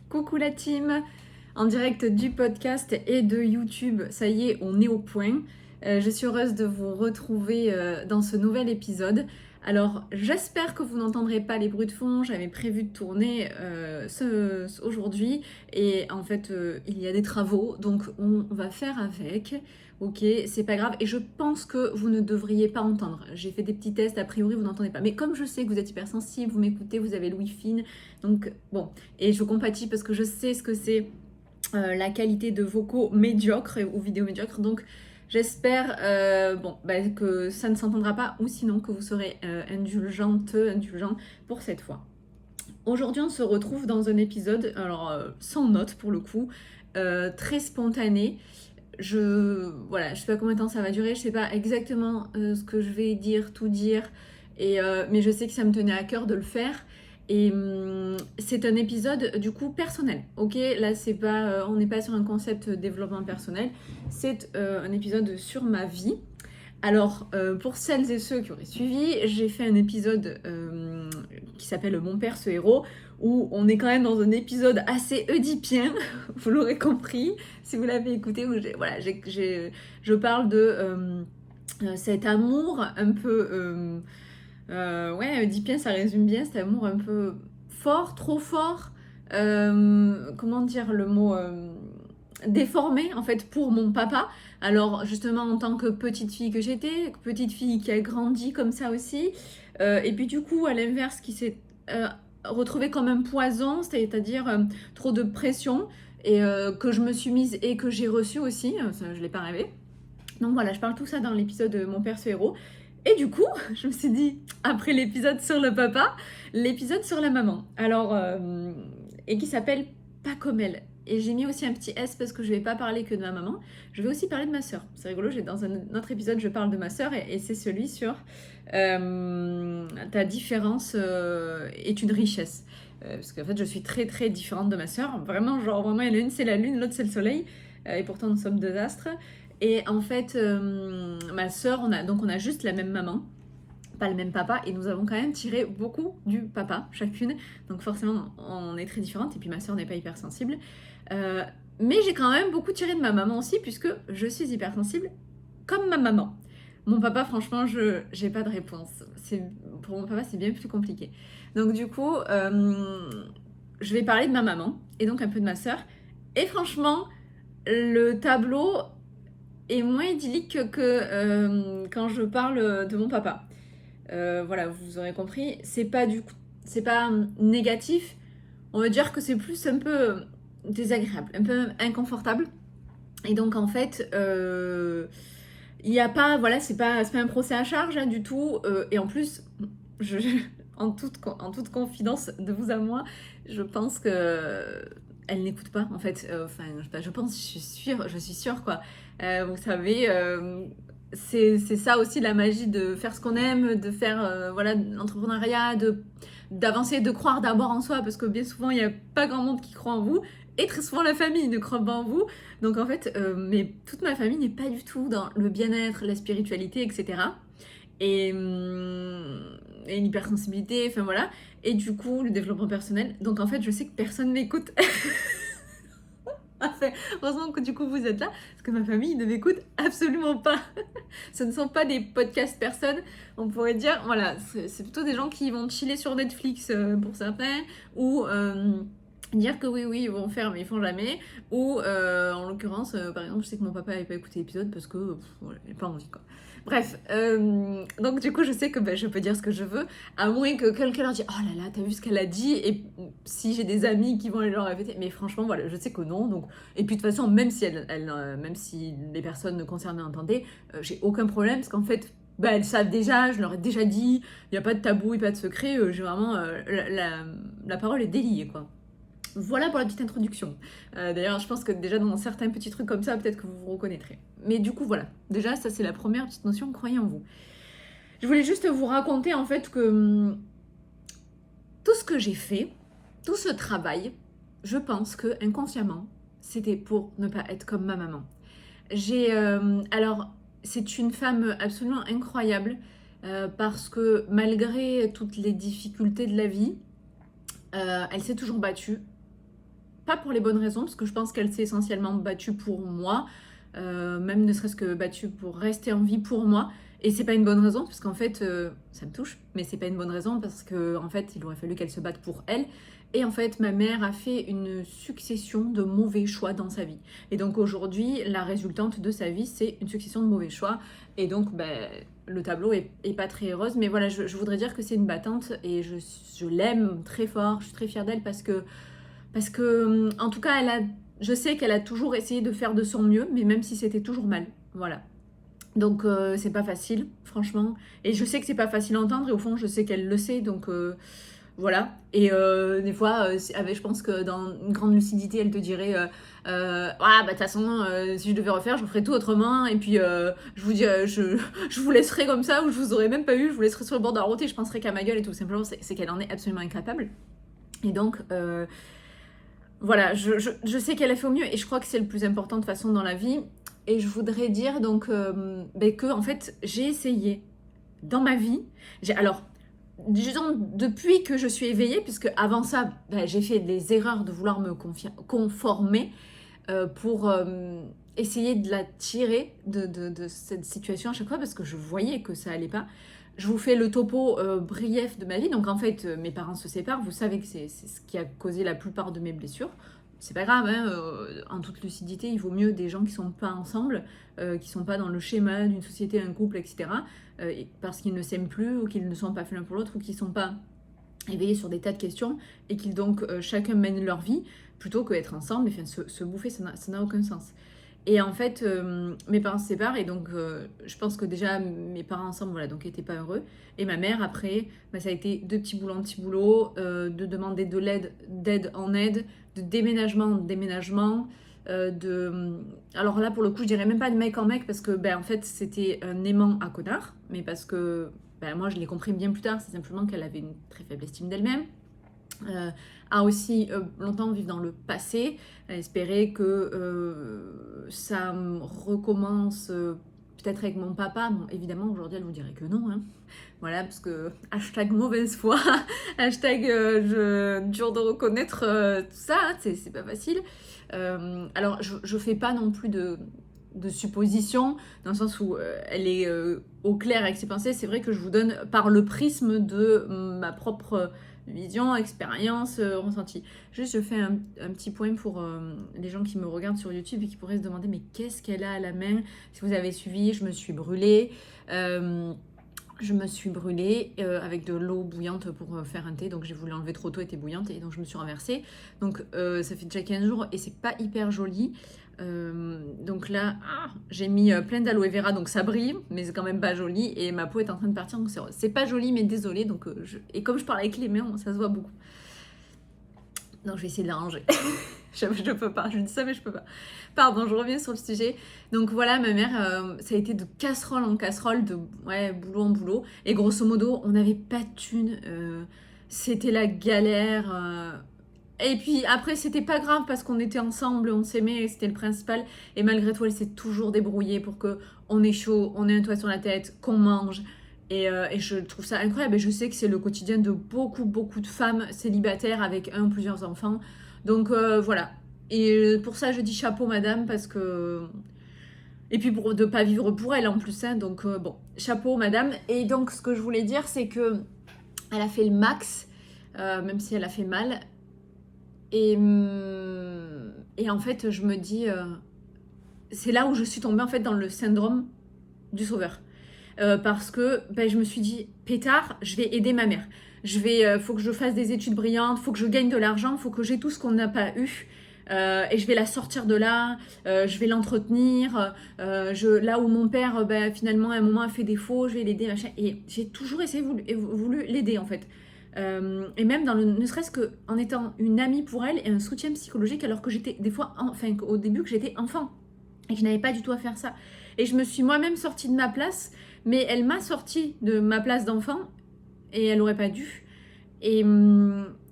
Coucou la team, en direct du podcast et de YouTube, ça y est, on est au point. Je suis heureuse de vous retrouver dans ce nouvel épisode. Alors, j'espère que vous n'entendrez pas les bruits de fond. J'avais prévu de tourner aujourd'hui et en fait, il y a des travaux, donc on va faire avec. Ok, c'est pas grave et je pense que vous ne devriez pas entendre. J'ai fait des petits tests, a priori vous n'entendez pas. Mais comme je sais que vous êtes hypersensible, vous m'écoutez, vous avez l'ouïe fine, donc bon, et je compatis parce que je sais ce que c'est la qualité de vocaux médiocres ou vidéos médiocres. Donc j'espère que ça ne s'entendra pas ou sinon que vous serez indulgent pour cette fois. Aujourd'hui, on se retrouve dans un épisode, alors sans notes pour le coup, très spontané. Je sais pas combien de temps ça va durer, je sais pas exactement ce que je vais dire, tout dire, mais je sais que ça me tenait à cœur de le faire. Et c'est un épisode du coup personnel, ok? Là, c'est pas, on n'est pas sur un concept développement personnel, c'est un épisode sur ma vie. Alors, pour celles et ceux qui auraient suivi, j'ai fait un épisode qui s'appelle Mon père ce héros, où on est quand même dans un épisode assez oedipien, vous l'aurez compris, si vous l'avez écouté, où je parle de cet amour un peu... oedipien, ça résume bien, cet amour un peu fort, trop fort, comment dire le mot... déformé en fait pour mon papa. Alors justement en tant que petite fille que j'étais, petite fille qui a grandi comme ça aussi, et puis du coup à l'inverse qui s'est retrouvé comme un poison, c'est-à-dire trop de pression et que je me suis mise et que j'ai reçu aussi, ça, je l'ai pas rêvé. Donc voilà, je parle tout ça dans l'épisode de Mon père ce héros. Et du coup, je me suis dit, après l'épisode sur le papa, l'épisode sur la maman. Alors, et qui s'appelle Pas comme elle. Et j'ai mis aussi un petit S parce que je vais pas parler que de ma maman, je vais aussi parler de ma sœur. C'est rigolo, dans un autre épisode, je parle de ma sœur et c'est celui sur ta différence est une richesse. Parce qu'en fait, je suis très très différente de ma sœur. Vraiment, genre, vraiment, il y en a une, c'est la lune, l'autre, c'est le soleil. Et pourtant, nous sommes deux astres. Et en fait, ma sœur, on a juste la même maman, pas le même papa, et nous avons quand même tiré beaucoup du papa, chacune. Donc forcément, on est très différentes, et puis ma sœur n'est pas hypersensible. Mais j'ai quand même beaucoup tiré de ma maman aussi, puisque je suis hypersensible comme ma maman. Mon papa, franchement, j'ai pas de réponse. Pour mon papa, c'est bien plus compliqué. Donc du coup, je vais parler de ma maman, et donc un peu de ma sœur. Et franchement, le tableau est moins idyllique que quand je parle de mon papa. Voilà, vous aurez compris, c'est pas négatif, on va dire que c'est plus un peu désagréable, un peu inconfortable. Et donc en fait, il n'y a pas, voilà, c'est pas un procès à charge hein, du tout. Et en plus, je, en toute confidence de vous à moi, je pense que elle n'écoute pas en fait. Enfin, je pense, je suis sûre quoi. Vous savez, c'est ça aussi la magie de faire ce qu'on aime, de faire voilà l'entrepreneuriat, d'avancer, de croire d'abord en soi, parce que bien souvent il n'y a pas grand monde qui croit en vous. Et très souvent la famille ne croit pas en vous. Donc en fait, mais toute ma famille n'est pas du tout dans le bien-être, la spiritualité, etc. Et l'hypersensibilité, enfin voilà. Et du coup, le développement personnel. Donc en fait, je sais que personne m'écoute. Heureusement que du coup vous êtes là, parce que ma famille ne m'écoute absolument pas. Ce ne sont pas des podcasts personnes, on pourrait dire, voilà, c'est plutôt des gens qui vont chiller sur Netflix pour certains, ou dire que oui, ils vont faire, mais ils font jamais, ou en l'occurrence, par exemple, je sais que mon papa n'avait pas écouté l'épisode parce que, voilà, il n'a pas envie, quoi. Bref, donc du coup, je sais que je peux dire ce que je veux, à moins que quelqu'un leur dise oh là là, t'as vu ce qu'elle a dit, et si j'ai des amis qui vont aller leur répéter, mais franchement, voilà, je sais que non, donc, et puis de toute façon, même si même si les personnes concernées entendaient, j'ai aucun problème, parce qu'en fait, elles savent déjà, je leur ai déjà dit, il n'y a pas de tabou et pas de secret, j'ai vraiment, la parole est déliée, quoi. Voilà pour la petite introduction. D'ailleurs, je pense que déjà dans certains petits trucs comme ça, peut-être que vous vous reconnaîtrez. Mais du coup, voilà. Déjà, ça c'est la première petite notion, croyez en vous. Je voulais juste vous raconter en fait que tout ce que j'ai fait, tout ce travail, je pense que inconsciemment, c'était pour ne pas être comme ma maman. Alors, c'est une femme absolument incroyable parce que malgré toutes les difficultés de la vie, elle s'est toujours battue. pas pour les bonnes raisons, parce que je pense qu'elle s'est essentiellement battue pour moi, même ne serait-ce que battue pour rester en vie pour moi. Et c'est pas une bonne raison, parce qu'en fait, ça me touche, mais c'est pas une bonne raison, parce qu'en fait, il aurait fallu qu'elle se batte pour elle. Et en fait, ma mère a fait une succession de mauvais choix dans sa vie. Et donc aujourd'hui, la résultante de sa vie, c'est une succession de mauvais choix. Et donc, le tableau est pas très rose. Mais voilà, je voudrais dire que c'est une battante et je l'aime très fort. Je suis très fière d'elle parce que en tout cas, je sais qu'elle a toujours essayé de faire de son mieux, mais même si c'était toujours mal. Voilà. Donc c'est pas facile, franchement. Et je sais que c'est pas facile à entendre et au fond, je sais qu'elle le sait. Donc voilà. Et des fois, je pense que dans une grande lucidité, elle te dirait ah, de toute façon, si je devais refaire, je ferais tout autrement. Et puis, je vous dirais, je vous laisserai comme ça, ou je vous aurais même pas eu, je vous laisserai sur le bord de la route et je penserai qu'à ma gueule et tout. Simplement, c'est qu'elle en est absolument incapable. Et donc, voilà, je sais qu'elle a fait au mieux et je crois que c'est le plus important de toute façon dans la vie. Et je voudrais dire donc que, en fait, j'ai essayé dans ma vie. Alors, disons, depuis que je suis éveillée, puisque avant ça, j'ai fait des erreurs de vouloir me conformer pour essayer de la tirer de cette situation à chaque fois, parce que je voyais que ça allait pas. Je vous fais le topo brief de ma vie. Donc en fait, mes parents se séparent. Vous savez que c'est ce qui a causé la plupart de mes blessures. C'est pas grave, hein, en toute lucidité, il vaut mieux des gens qui sont pas ensemble, qui sont pas dans le schéma d'une société, un couple, etc. Parce qu'ils ne s'aiment plus, ou qu'ils ne sont pas faits l'un pour l'autre, ou qu'ils sont pas éveillés sur des tas de questions, et qu'ils donc chacun mène leur vie, plutôt qu'être ensemble, enfin, se bouffer, ça n'a aucun sens. Et en fait, mes parents se séparent, et donc je pense que déjà mes parents ensemble, voilà, donc étaient pas heureux. Et ma mère, après, ça a été de petits boulots en petits boulots, de demander de l'aide, d'aide en aide, de déménagement en déménagement, alors là, pour le coup, je dirais même pas de mec en mec, parce que, en fait, c'était un aimant à connard, mais parce que, moi, je l'ai compris bien plus tard, c'est simplement qu'elle avait une très faible estime d'elle-même, a aussi longtemps vécu dans le passé, a espéré que ça recommence peut-être avec mon papa. Bon, évidemment, aujourd'hui, elle vous dirait que non, hein. Voilà, parce que hashtag mauvaise foi, hashtag dur de reconnaître tout ça, hein, c'est pas facile. Alors, je fais pas non plus de supposition, dans le sens où elle est au clair avec ses pensées. C'est vrai que je vous donne par le prisme de ma propre vision, expérience, ressenti. Juste, je fais un petit point pour les gens qui me regardent sur YouTube et qui pourraient se demander mais qu'est-ce qu'elle a à la main. Si vous avez suivi, je me suis brûlée. Je me suis brûlée avec de l'eau bouillante pour faire un thé, donc j'ai voulu enlever trop tôt, elle était bouillante et donc je me suis renversée. Donc ça fait déjà 15 jours et c'est pas hyper joli. Donc là, j'ai mis plein d'aloe vera, donc ça brille, mais c'est quand même pas joli et ma peau est en train de partir, donc c'est pas joli, mais désolée. Donc, et comme je parle avec les mains, ça se voit beaucoup. Donc je vais essayer de l'arranger. Je peux pas, je dis ça mais je peux pas. Pardon, je reviens sur le sujet. Donc voilà, ma mère, ça a été de casserole en casserole, de boulot en boulot. Et grosso modo, on n'avait pas de thunes. C'était la galère. Et puis après, c'était pas grave parce qu'on était ensemble, on s'aimait, c'était le principal. Et malgré tout, elle s'est toujours débrouillée pour qu'on ait chaud, on ait un toit sur la tête, qu'on mange. Et je trouve ça incroyable. Et je sais que c'est le quotidien de beaucoup, beaucoup de femmes célibataires avec un ou plusieurs enfants. Donc voilà. Et pour ça, je dis chapeau, madame, parce que... Et puis pour de pas vivre pour elle en plus, hein, donc bon, chapeau, madame. Et donc, ce que je voulais dire, c'est que elle a fait le max, même si elle a fait mal. Et en fait, je me dis... c'est là où je suis tombée, en fait, dans le syndrome du sauveur. Parce que je me suis dit, pétard, je vais aider ma mère. Faut que je fasse des études brillantes, faut que je gagne de l'argent, faut que j'ai tout ce qu'on n'a pas eu. Et je vais la sortir de là, je vais l'entretenir. Là où mon père, finalement, à un moment, a fait défaut, je vais l'aider, machin. Et j'ai toujours voulu l'aider, en fait. Et même ne serait-ce qu'en étant une amie pour elle et un soutien psychologique, alors que j'étais des fois, au début, que j'étais enfant et que je n'avais pas du tout à faire ça. Et je me suis moi-même sortie de ma place, mais elle m'a sortie de ma place d'enfant et elle n'aurait pas dû. Et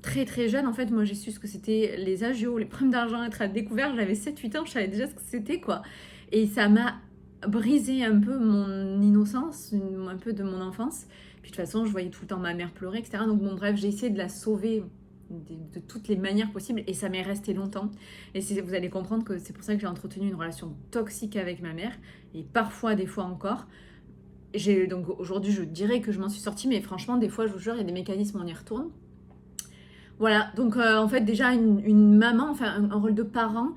très très jeune, en fait, moi j'ai su ce que c'était les agios, les problèmes d'argent, être à découvert. J'avais 7-8 ans, je savais déjà ce que c'était, quoi. Et ça m'a brisé un peu mon innocence, un peu de mon enfance. Puis de toute façon, je voyais tout le temps ma mère pleurer, etc. Donc bon, bref, j'ai essayé de la sauver de toutes les manières possibles et ça m'est resté longtemps. Et vous allez comprendre que c'est pour ça que j'ai entretenu une relation toxique avec ma mère et parfois, des fois encore. Donc aujourd'hui, je dirais que je m'en suis sortie, mais franchement, des fois, je vous jure, il y a des mécanismes, on y retourne. Voilà, donc en fait, déjà, une maman, enfin, un rôle de parent,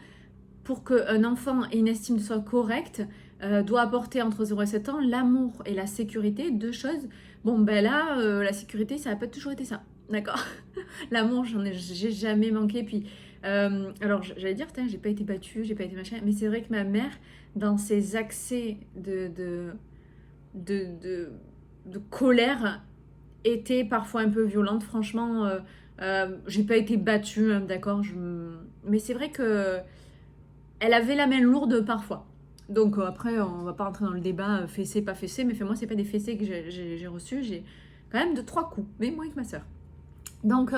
pour qu'un enfant ait une estime de soi correcte, doit apporter entre 0 et 7 ans l'amour et la sécurité, deux choses. Bon, ben là, la sécurité, ça n'a pas toujours été ça, d'accord. L'amour, j'ai jamais manqué. Puis, alors, j'allais dire, j'ai pas été battue, j'ai pas été machin, mais c'est vrai que ma mère, dans ses accès de colère, était parfois un peu violente. Franchement, j'ai pas été battue, hein, d'accord. Mais c'est vrai que elle avait la main lourde parfois. Donc après, on va pas rentrer dans le débat fessé, pas fessé, mais moi, c'est pas des fessés que j'ai reçus. J'ai quand même 2-3 coups, mais moi avec ma soeur. Donc,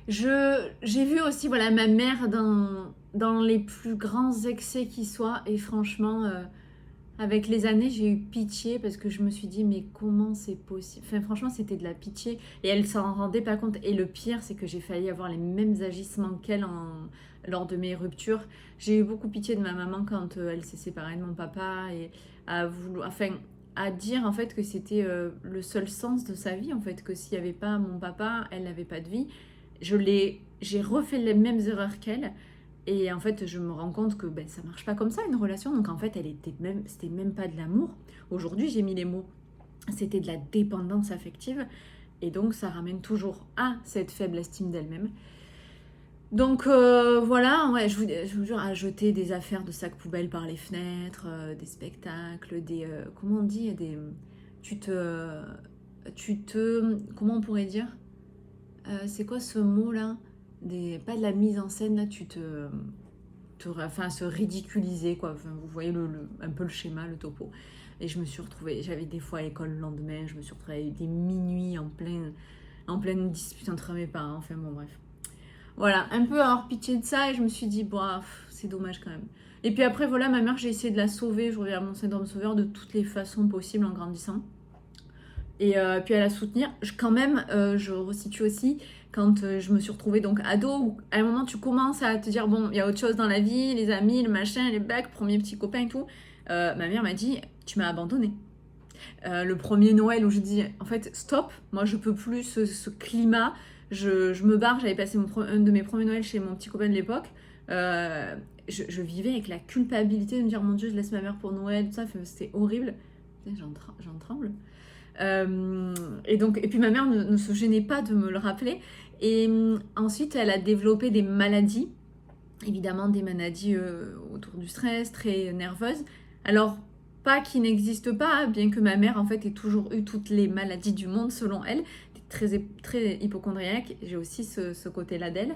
j'ai vu aussi voilà, ma mère dans les plus grands excès qui soient. Et franchement, avec les années, j'ai eu pitié parce que je me suis dit, mais comment c'est possible? Enfin, franchement, c'était de la pitié. Et elle s'en rendait pas compte. Et le pire, c'est que j'ai failli avoir les mêmes agissements qu'elle lors de mes ruptures. J'ai eu beaucoup pitié de ma maman quand elle s'est séparée de mon papa et à dire en fait que c'était le seul sens de sa vie, en fait, que s'il n'y avait pas mon papa, elle n'avait pas de vie. J'ai refait les mêmes erreurs qu'elle. Et en fait, je me rends compte que ça marche pas comme ça, une relation. Donc en fait, c'était même pas de l'amour. Aujourd'hui, j'ai mis les mots. C'était de la dépendance affective. Et donc, ça ramène toujours à cette faible estime d'elle-même. Donc voilà, ouais, je vous jure, à jeter des affaires de sacs poubelles par les fenêtres, des spectacles, comment on dit, comment on pourrait dire, c'est quoi ce mot-là, pas de la mise en scène, là, enfin, se ridiculiser, quoi. Enfin, vous voyez un peu le schéma, le topo. Et je me suis retrouvée, j'avais des fois à l'école le lendemain, je me suis retrouvée des minuits en pleine dispute entre mes parents, enfin bon, bref. Voilà, un peu avoir pitié de ça et je me suis dit, c'est dommage quand même. Et puis après, voilà, ma mère, j'ai essayé de la sauver, je reviens à mon syndrome sauveur de toutes les façons possibles en grandissant. Et puis à la soutenir. Je resitue aussi, quand je me suis retrouvée donc ado, où à un moment tu commences à te dire, bon, il y a autre chose dans la vie, les amis, le machin, les bacs, premier petit copain et tout. Ma mère m'a dit, tu m'as abandonnée. Le premier Noël où je dis, en fait, stop, moi je peux plus ce climat. Je me barre, j'avais passé un de mes premiers Noëls chez mon petit copain de l'époque. Je vivais avec la culpabilité de me dire, mon Dieu, je laisse ma mère pour Noël, tout ça, c'était horrible. J'en tremble. Et puis ma mère ne se gênait pas de me le rappeler. Et ensuite, elle a développé des maladies, évidemment des maladies autour du stress, très nerveuses. Alors, pas qui n'existent pas, bien que ma mère en fait ait toujours eu toutes les maladies du monde selon elle, très, très hypochondriaque, j'ai aussi ce côté-là d'elle.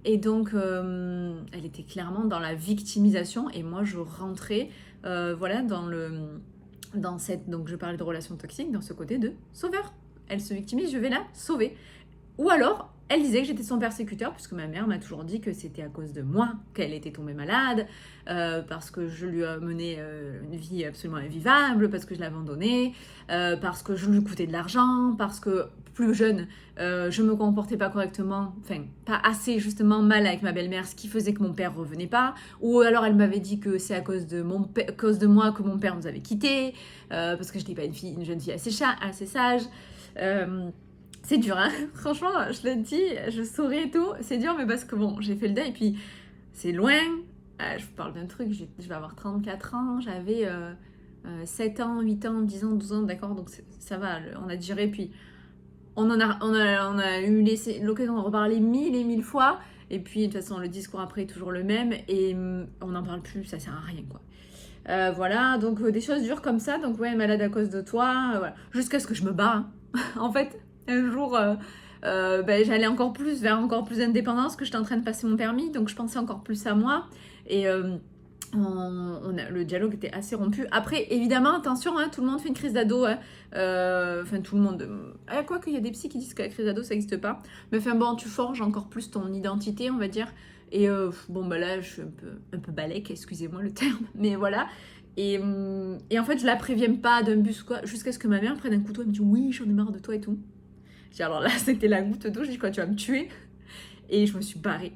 Et donc, elle était clairement dans la victimisation et moi je rentrais voilà, donc je parlais de relation toxique, dans ce côté de sauveur. Elle se victimise, je vais la sauver. Ou alors, elle disait que j'étais son persécuteur, puisque ma mère m'a toujours dit que c'était à cause de moi qu'elle était tombée malade, parce que je lui ai mené une vie absolument invivable, parce que je l'avais abandonnée, parce que je lui coûtais de l'argent, parce que plus jeune, je me comportais pas correctement, enfin pas assez justement mal avec ma belle-mère, ce qui faisait que mon père revenait pas, ou alors elle m'avait dit que c'est à cause de moi que mon père nous avait quittés, parce que je n'étais pas une jeune fille assez sage. C'est dur, hein. Franchement, je le dis, je souris et tout. C'est dur, mais parce que bon, j'ai fait le deuil. Et puis, c'est loin. Je vous parle d'un truc, je vais avoir 34 ans. J'avais 7 ans, 8 ans, 10 ans, 12 ans, d'accord. Donc, ça va, on a digéré. Puis, on a eu l'occasion de reparler 1000 et 1000 fois. Et puis, de toute façon, le discours après est toujours le même. Et on n'en parle plus, ça sert à rien, quoi. Voilà, donc des choses dures comme ça. Donc, ouais, malade à cause de toi. Voilà. Jusqu'à ce que je me bats. En fait. Un jour, j'allais vers encore plus d'indépendance, que j'étais en train de passer mon permis, donc je pensais encore plus à moi. Et le dialogue était assez rompu. Après, évidemment, attention, hein, tout le monde fait une crise d'ado. Hein. Enfin, tout le monde. Quoi qu'il y a des psys qui disent que la crise d'ado, ça n'existe pas. Mais enfin, bon, tu forges encore plus ton identité, on va dire. Et là, je suis un peu balèque, excusez-moi le terme, mais voilà. Et en fait, je la préviens pas d'un bus, quoi, jusqu'à ce que ma mère prenne un couteau et me dit oui, j'en ai marre de toi et tout. J'ai dit, alors là, c'était la goutte d'eau, j'ai dit, quoi, tu vas me tuer? Et je me suis barrée.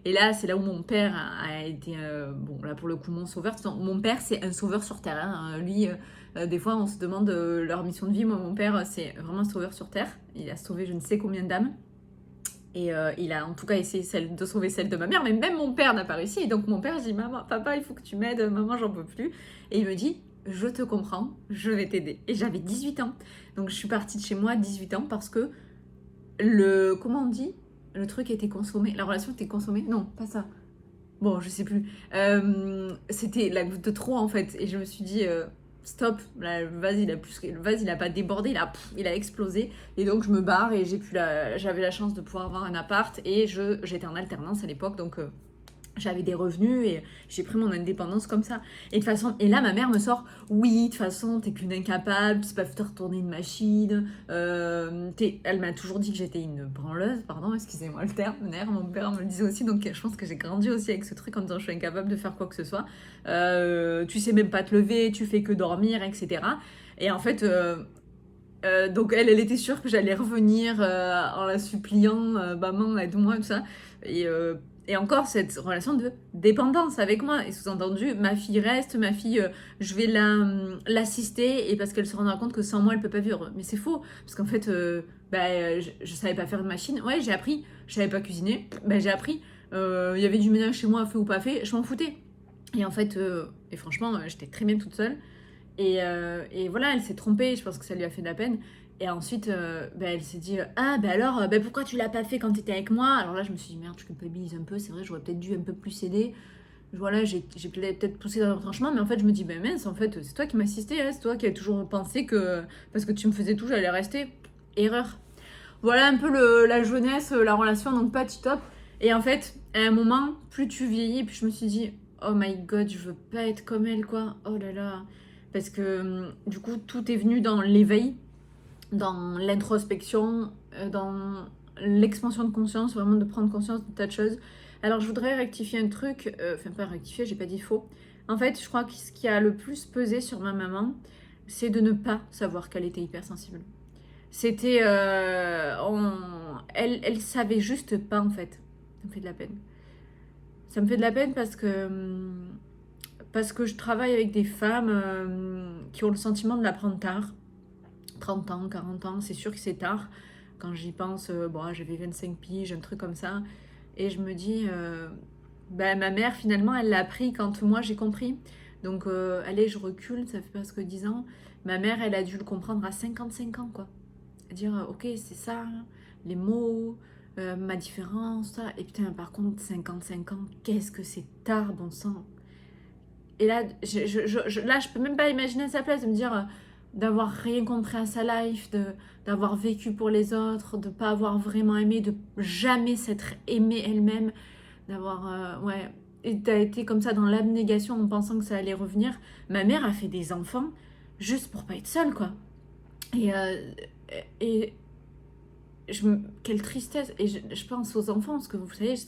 Et là, c'est là où mon père a été, bon, là pour le coup, mon sauveur. Mon père, c'est un sauveur sur Terre. Hein. Lui, des fois, on se demande leur mission de vie. Moi, mon père, c'est vraiment un sauveur sur Terre. Il a sauvé je ne sais combien d'âmes. Et il a en tout cas essayé de sauver celle de ma mère. Mais même mon père n'a pas réussi. Et donc, mon père dit, maman, papa, il faut que tu m'aides. Maman, j'en peux plus. Et il me dit, je te comprends, je vais t'aider. Et j'avais 18 ans. Donc, je suis partie de chez moi à 18 ans parce que comment on dit? Le truc était consommé. La relation était consommée? Non, pas ça. Bon, je sais plus. C'était la goutte de trop en fait. Et je me suis dit, stop, là, le vase il a pas débordé, il a explosé. Et donc je me barre et j'avais la chance de pouvoir avoir un appart. Et j'étais en alternance à l'époque, donc j'avais des revenus et j'ai pris mon indépendance comme ça. Et de façon, et là ma mère me sort, oui, de toute façon t'es qu'une incapable, tu sais pas faire tourner une machine. Elle m'a toujours dit que j'étais une branleuse, pardon, excusez-moi le terme, mon père me le disait aussi, donc je pense que j'ai grandi aussi avec ce truc en disant je suis incapable de faire quoi que ce soit. Tu sais même pas te lever, tu fais que dormir, etc. Et en fait, donc elle était sûre que j'allais revenir en la suppliant, maman aide-moi, tout ça. Et encore cette relation de dépendance avec moi. Et sous-entendu, ma fille reste, ma fille, je vais l'assister et parce qu'elle se rendra compte que sans moi, elle peut pas vivre. Mais c'est faux. Parce qu'en fait, je savais pas faire de machine. Ouais, j'ai appris. Je savais pas cuisiner. J'ai appris. Il y avait du ménage chez moi, fait ou pas fait. Je m'en foutais. Et en fait, et franchement, j'étais très bien toute seule. Et voilà, elle s'est trompée. Je pense que ça lui a fait de la peine. Et ensuite, elle s'est dit ah, alors, pourquoi tu l'as pas fait quand t'étais avec moi? Alors là, je me suis dit merde, je culpabilise un peu, c'est vrai, j'aurais peut-être dû un peu plus aider. Voilà, j'ai peut-être poussé dans le retranchement, mais en fait, je me dis mince, en fait, c'est toi qui m'assistais, hein, c'est toi qui as toujours pensé que parce que tu me faisais tout, j'allais rester. Erreur. Voilà un peu la jeunesse, la relation, donc pas top. Et en fait, à un moment, plus tu vieillis, plus je me suis dit oh my god, je veux pas être comme elle, quoi. Oh là là. Parce que du coup, tout est venu dans l'éveil, dans l'introspection, dans l'expansion de conscience, vraiment de prendre conscience de tas de choses. Alors je voudrais rectifier un truc, enfin pas rectifier, j'ai pas dit faux. En fait, je crois que ce qui a le plus pesé sur ma maman, c'est de ne pas savoir qu'elle était hypersensible. C'était... elle savait juste pas en fait. Ça me fait de la peine. Ça me fait de la peine parce que je travaille avec des femmes qui ont le sentiment de l'apprendre tard. 30 ans, 40 ans, c'est sûr que c'est tard. Quand j'y pense, j'avais 25 piges, un truc comme ça. Et je me dis, ma mère, finalement, elle l'a appris quand moi j'ai compris. Donc, allez, je recule, ça fait presque 10 ans. Ma mère, elle a dû le comprendre à 55 ans, quoi. Dire, ok, c'est ça, les mots, ma différence, ça. Et putain, par contre, 55 ans, qu'est-ce que c'est tard, bon sang. Et là, je peux même pas imaginer à sa place de me dire d'avoir rien compris à sa life, d'avoir vécu pour les autres, de pas avoir vraiment aimé, de jamais s'être aimée elle-même, d'avoir et t'as été comme ça dans l'abnégation en pensant que ça allait revenir. Ma mère a fait des enfants juste pour pas être seule, quoi. Et quelle tristesse. Et je pense aux enfants, parce que vous savez, j'ai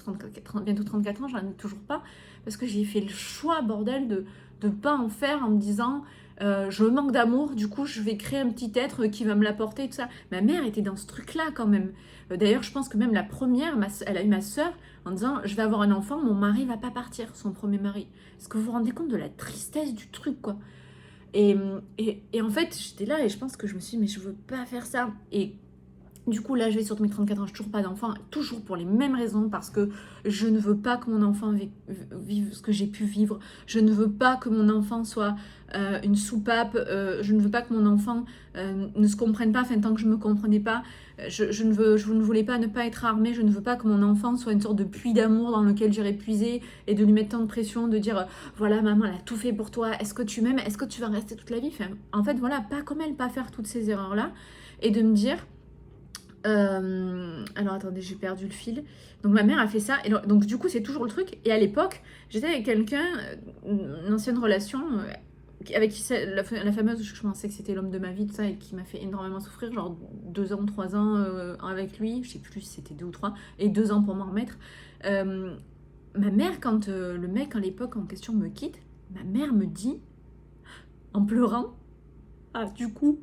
bientôt 34 ans, j'en ai toujours pas, parce que j'ai fait le choix, bordel, de pas en faire en me disant je manque d'amour, du coup je vais créer un petit être qui va me l'apporter, tout ça. Ma mère était dans ce truc-là quand même. D'ailleurs, je pense que même la première, elle a eu ma soeur en disant je vais avoir un enfant, mon mari va pas partir, son premier mari. Est-ce que vous vous rendez compte de la tristesse du truc, quoi? Et en fait, j'étais là et je pense que je me suis dit mais je veux pas faire ça. Et du coup, là, je vais sur mes 34 ans, je n'ai toujours pas d'enfant, toujours pour les mêmes raisons, parce que je ne veux pas que mon enfant vive ce que j'ai pu vivre. Je ne veux pas que mon enfant soit une soupape. Je ne veux pas que mon enfant ne se comprenne pas, enfin, tant que je ne me comprenais pas. Je ne voulais pas ne pas être armée. Je ne veux pas que mon enfant soit une sorte de puits d'amour dans lequel j'irai puiser et de lui mettre tant de pression, de dire voilà, maman, elle a tout fait pour toi. Est-ce que tu m'aimes? Est-ce que tu vas rester toute la vie? Enfin, en fait, voilà, pas comme elle, pas faire toutes ces erreurs-là. Et de me dire... alors attendez, j'ai perdu le fil. Donc ma mère a fait ça. Et donc du coup, c'est toujours le truc. Et à l'époque, j'étais avec quelqu'un, une ancienne relation, avec qui la fameuse, je pensais que c'était l'homme de ma vie, tout ça, et qui m'a fait énormément souffrir, genre 2 ans, 3 ans avec lui, je sais plus si c'était 2 ou 3, et 2 ans pour m'en remettre. Ma mère, quand le mec à l'époque en question me quitte, ma mère me dit, en pleurant, ah du coup,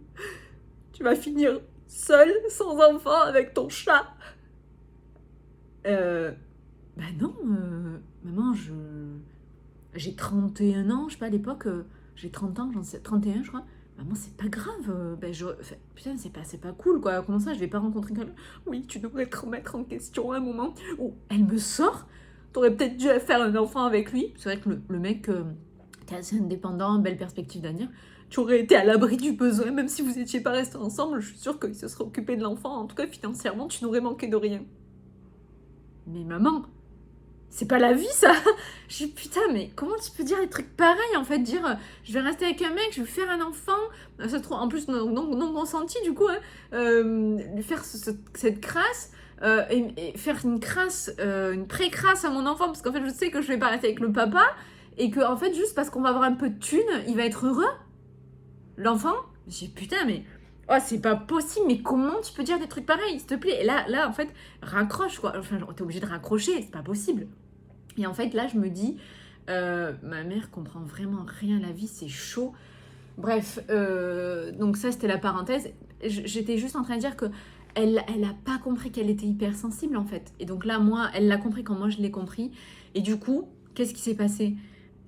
tu vas finir seule, sans enfant, avec ton chat. Bah non, maman, j'ai 31 ans, je sais pas, à l'époque, j'ai 30 ans, j'en sais, 31 je crois. Maman, c'est pas grave, putain, c'est pas cool, quoi. Comment ça, je vais pas rencontrer quelqu'un? Oui, tu devrais te remettre en question à un moment. Oh, elle me sort, t'aurais peut-être dû faire un enfant avec lui. C'est vrai que le mec, t'es assez indépendant, belle perspective d'avenir. Tu aurais été à l'abri du besoin, même si vous étiez pas restés ensemble, je suis sûre qu'il se serait occupé de l'enfant. En tout cas, financièrement, tu n'aurais manqué de rien. Mais maman, c'est pas la vie ça. Je dis putain, mais comment tu peux dire des trucs pareils en fait, dire je vais rester avec un mec, je vais faire un enfant, ça se trouve en plus non consenti du coup, lui faire cette crasse, et faire une crasse, une pré-crasse à mon enfant, parce qu'en fait je sais que je vais pas rester avec le papa, et que en fait juste parce qu'on va avoir un peu de thunes, il va être heureux, l'enfant. Je dis putain, mais oh, c'est pas possible, mais comment tu peux dire des trucs pareils, s'il te plaît? Et là, en fait, raccroche, quoi. Enfin, t'es obligé de raccrocher, c'est pas possible. Et en fait, là, je me dis, ma mère comprend vraiment rien à la vie, c'est chaud. Bref, donc ça, c'était la parenthèse. J'étais juste en train de dire que elle a pas compris qu'elle était hypersensible, en fait. Et donc là, moi, elle l'a compris quand moi, je l'ai compris. Et du coup, qu'est-ce qui s'est passé?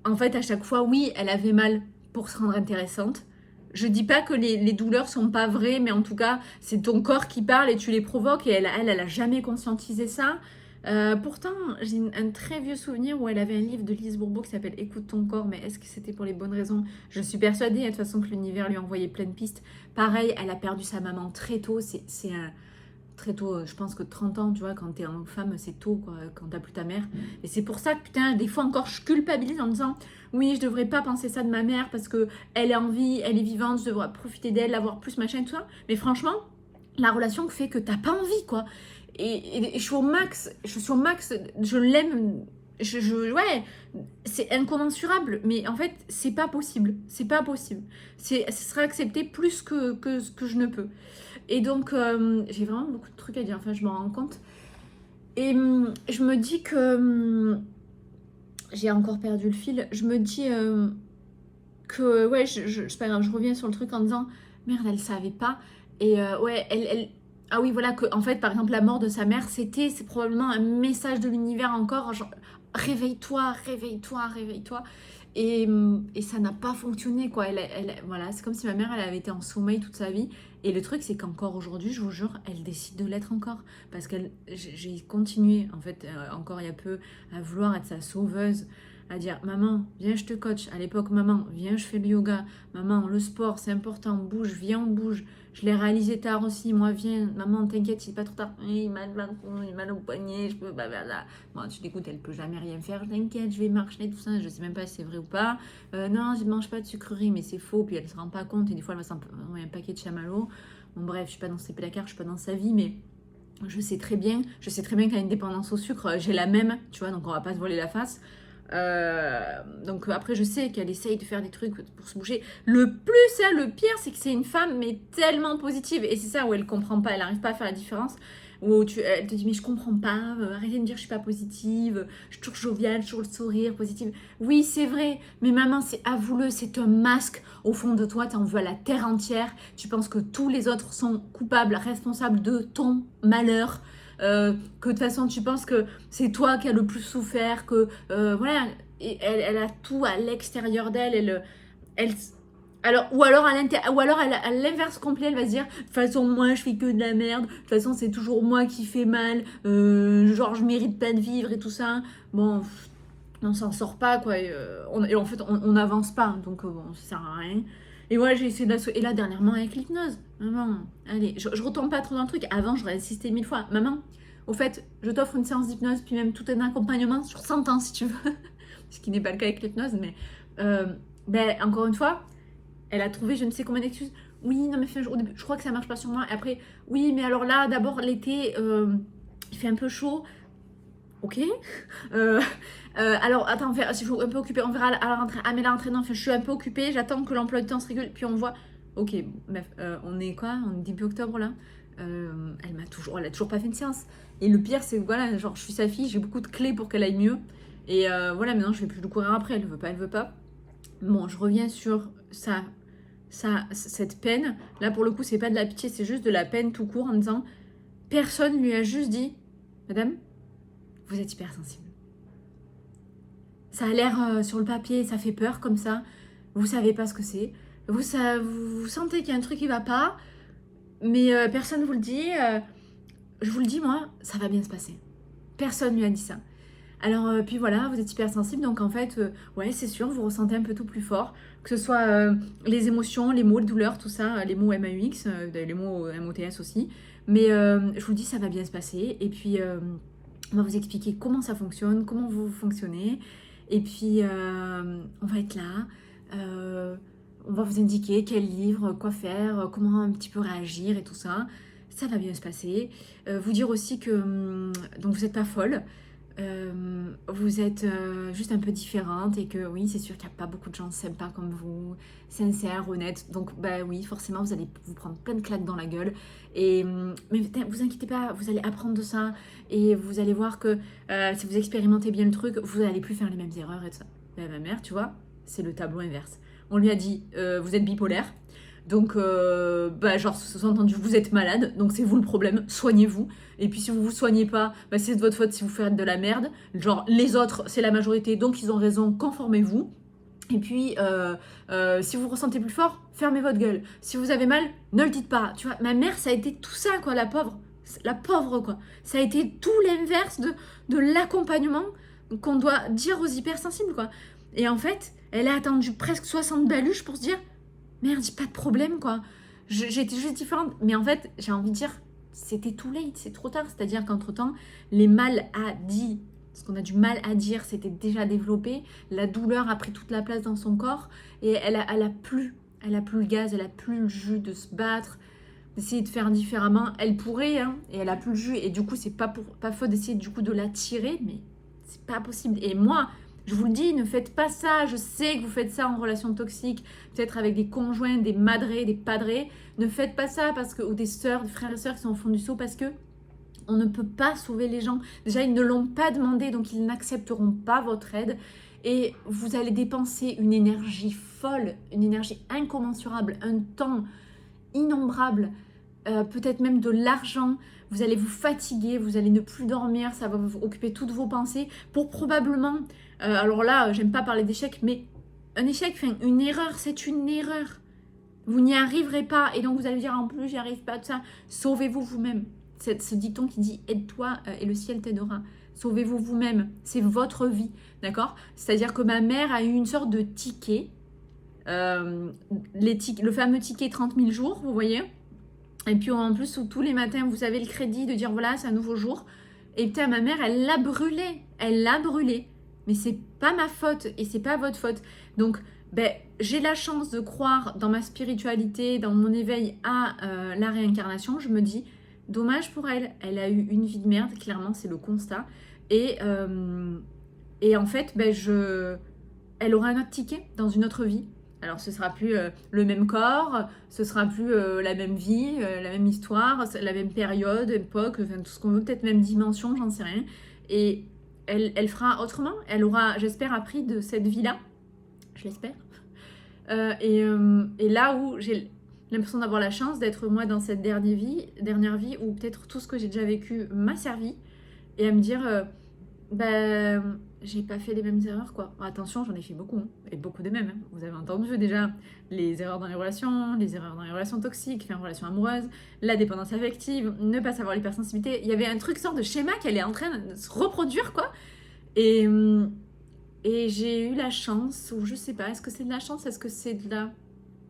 En fait, à chaque fois, oui, elle avait mal pour se rendre intéressante. Je dis pas que les douleurs sont pas vraies, mais en tout cas, c'est ton corps qui parle et tu les provoques. Et elle a jamais conscientisé ça. Pourtant, j'ai un très vieux souvenir où elle avait un livre de Lise Bourbeau qui s'appelle Écoute ton corps, mais est-ce que c'était pour les bonnes raisons? Je suis persuadée, de toute façon, que l'univers lui a envoyé plein de pistes. Pareil, elle a perdu sa maman très tôt. C'est un très tôt, je pense que 30 ans, tu vois, quand t'es en femme, c'est tôt, quoi, quand t'as plus ta mère. Et c'est pour ça que, putain, des fois encore, je culpabilise en me disant, oui, je devrais pas penser ça de ma mère parce que elle est en vie, elle est vivante, je devrais profiter d'elle, l'avoir plus, machin, tout ça. Mais franchement, la relation fait que t'as pas envie, quoi. Et je suis au max, je l'aime, ouais, c'est incommensurable, mais en fait, c'est pas possible, ce sera accepté plus que ce que je ne peux. Et donc, j'ai vraiment beaucoup de trucs à dire, enfin, je m'en rends compte. Et je me dis que j'ai encore perdu le fil. Je me dis que, ouais, c'est pas grave, je reviens sur le truc en disant, merde, elle savait pas. Et ouais, ah oui, voilà, que, en fait, par exemple, la mort de sa mère, c'est probablement un message de l'univers encore, genre, réveille-toi, réveille-toi, réveille-toi. Et ça n'a pas fonctionné, quoi. Voilà, c'est comme si ma mère, elle avait été en sommeil toute sa vie. Et le truc, c'est qu'encore aujourd'hui, je vous jure, elle décide de l'être encore. Parce que j'ai continué, en fait, encore il y a peu, à vouloir être sa sauveuse, à dire, maman, viens, je te coach. À l'époque, maman, viens, je fais le yoga. Maman, le sport, c'est important, bouge, viens, on bouge. Je l'ai réalisé tard aussi, moi, viens. Maman, t'inquiète, il est pas trop tard. Il mal au poignet, je peux pas faire ça. Bon, tu l'écoutes, elle peut jamais rien faire. T'inquiète, je vais marcher, tout ça. Je sais même pas si c'est vrai ou pas. Non, je ne mange pas de sucreries, mais c'est faux. Puis elle se rend pas compte. Et des fois, elle va s'envoyer un paquet de chamallows. Bon, bref, je suis pas dans ses placards, je suis pas dans sa vie, mais je sais très bien qu'elle a une dépendance au sucre. J'ai la même, tu vois, donc on va pas se voiler la face. Donc après, je sais qu'elle essaye de faire des trucs pour se bouger. Le pire, c'est que c'est une femme, mais tellement positive. Et c'est ça où elle comprend pas, elle n'arrive pas à faire la différence. Où elle te dit, mais je comprends pas, arrêtez de me dire que je suis pas positive, je suis toujours joviale, toujours le sourire, positive. Oui, c'est vrai, mais maman, avoue-le, c'est un masque. Au fond de toi, tu en veux à la terre entière. Tu penses que tous les autres sont coupables, responsables de ton malheur. Que de toute façon, tu penses que c'est toi qui as le plus souffert, que voilà, et elle a tout à l'extérieur d'elle. Ou alors à l'inverse complet, elle va se dire, de toute façon, moi, je fais que de la merde. De toute façon, c'est toujours moi qui fais mal. Genre, je mérite pas de vivre et tout ça. Bon, on s'en sort pas, quoi. Et en fait, on n'avance pas. Donc, bon, ça sert à rien. Et ouais, j'ai essayé de et là, dernièrement, avec l'hypnose. Maman, allez, je retombe pas trop dans le truc. Avant, j'aurais insisté 1000 fois. Maman, au fait, je t'offre une séance d'hypnose, puis même tout un accompagnement sur 100 ans, si tu veux. Ce qui n'est pas le cas avec l'hypnose, mais encore une fois, elle a trouvé je ne sais combien d'excuses. Oui, non, mais au début, je crois que ça marche pas sur moi. Et après, oui, mais alors là, d'abord, l'été, il fait un peu chaud. Ok. Alors, attends, je suis un peu occupée. On verra à la rentrée. Ah, mais la rentrée, non, je suis un peu occupée. J'attends que l'emploi du temps se régule. Puis on voit. Ok, bref, on est quoi? On est début octobre là. Elle a toujours pas fait une séance. Et le pire, c'est que voilà, genre, je suis sa fille, j'ai beaucoup de clés pour qu'elle aille mieux. Et voilà, maintenant, je vais plus le courir après. Elle veut pas. Bon, je reviens sur sa cette peine, là pour le coup c'est pas de la pitié, c'est juste de la peine tout court en disant personne lui a juste dit madame, vous êtes hypersensible. Ça a l'air sur le papier, ça fait peur comme ça, vous savez pas ce que c'est, vous sentez qu'il y a un truc qui va pas, mais personne vous le dit, je vous le dis moi, ça va bien se passer. Personne lui a dit ça. Alors, puis voilà, vous êtes hypersensible, donc en fait, ouais, c'est sûr, vous ressentez un peu tout plus fort, que ce soit les émotions, les mots, les douleurs, tout ça, les mots MAUX, les mots MOTS aussi. Mais je vous le dis, ça va bien se passer. Et puis, on va vous expliquer comment ça fonctionne, comment vous fonctionnez. Et puis, on va être là. On va vous indiquer quel livre, quoi faire, comment un petit peu réagir et tout ça. Ça va bien se passer. Vous dire aussi que donc vous n'êtes pas folle. Vous êtes juste un peu différente et que oui, c'est sûr qu'il n'y a pas beaucoup de gens sympas comme vous, sincères, honnêtes. Donc bah oui, forcément, vous allez vous prendre plein de claques dans la gueule. Et, mais vous inquiétez pas, vous allez apprendre de ça et vous allez voir que si vous expérimentez bien le truc, vous n'allez plus faire les mêmes erreurs et tout ça. Bah, ma mère, tu vois, c'est le tableau inverse. On lui a dit, vous êtes bipolaire. Donc, bah, genre, sous-entendu, vous êtes malade, donc c'est vous le problème, soignez-vous. Et puis si vous vous soignez pas, bah, c'est de votre faute si vous faites de la merde. Genre, les autres, c'est la majorité, donc ils ont raison, conformez-vous. Et puis, si vous ressentez plus fort, fermez votre gueule. Si vous avez mal, ne le dites pas. Tu vois, ma mère, ça a été tout ça, quoi, la pauvre. La pauvre, quoi. Ça a été tout l'inverse de l'accompagnement qu'on doit dire aux hypersensibles, quoi. Et en fait, elle a attendu presque 60 baluches pour se dire merde, j'ai pas de problème, quoi. J'étais juste différente. Mais en fait, j'ai envie de dire, c'était too late, c'est trop tard. C'est-à-dire qu'entre-temps, les maladies, ce qu'on a du mal à dire, c'était déjà développé. La douleur a pris toute la place dans son corps. Et elle a plus le gaz, elle a plus le jus de se battre, d'essayer de faire différemment. Elle pourrait, hein, et elle a plus le jus. Et du coup, c'est pas faute d'essayer du coup de la tirer, mais c'est pas possible. Et moi, je vous le dis, ne faites pas ça. Je sais que vous faites ça en relation toxique, peut-être avec des conjoints, des madrés, des padrés. Ne faites pas ça parce que, ou des sœurs, des frères et sœurs qui sont au fond du seau parce que on ne peut pas sauver les gens. Déjà, ils ne l'ont pas demandé, donc ils n'accepteront pas votre aide. Et vous allez dépenser une énergie folle, une énergie incommensurable, un temps innombrable, peut-être même de l'argent. Vous allez vous fatiguer, vous allez ne plus dormir, ça va vous occuper toutes vos pensées pour probablement... alors là, j'aime pas parler d'échec, mais un échec, enfin, une erreur, c'est une erreur. Vous n'y arriverez pas et donc vous allez dire en plus, j'y arrive pas, tout ça. Sauvez-vous vous-même. C'est ce dicton qui dit aide-toi et le ciel t'aidera. Sauvez-vous vous-même, c'est votre vie, d'accord? C'est-à-dire que ma mère a eu une sorte de ticket, le fameux ticket 30 000 jours, vous voyez? Et puis en plus, tous les matins, vous avez le crédit de dire voilà, c'est un nouveau jour. Et putain, ma mère, elle l'a brûlé. Elle l'a brûlé. Mais c'est pas ma faute et c'est pas votre faute. Donc, ben, j'ai la chance de croire dans ma spiritualité, dans mon éveil à la réincarnation. Je me dis, dommage pour elle. Elle a eu une vie de merde, clairement, c'est le constat. Et en fait, ben, elle aura un autre ticket dans une autre vie. Alors, ce sera plus le même corps, ce sera plus la même vie, la même histoire, la même période, époque, enfin, tout ce qu'on veut, peut-être même dimension, j'en sais rien. Et elle fera autrement. Elle aura, j'espère, appris de cette vie-là. Je l'espère. Et là où j'ai l'impression d'avoir la chance d'être moi dans cette dernière vie où peut-être tout ce que j'ai déjà vécu m'a servi. Et à me dire, j'ai pas fait les mêmes erreurs, quoi. Attention, j'en ai fait beaucoup, hein, et beaucoup des mêmes. Hein. Vous avez entendu déjà les erreurs dans les relations toxiques, enfin, relations amoureuses, la dépendance affective, ne pas savoir l'hypersensibilité. Il y avait un truc, sorte de schéma qui est en train de se reproduire, quoi. Et j'ai eu la chance, ou je sais pas, est-ce que c'est de la chance, est-ce que c'est de la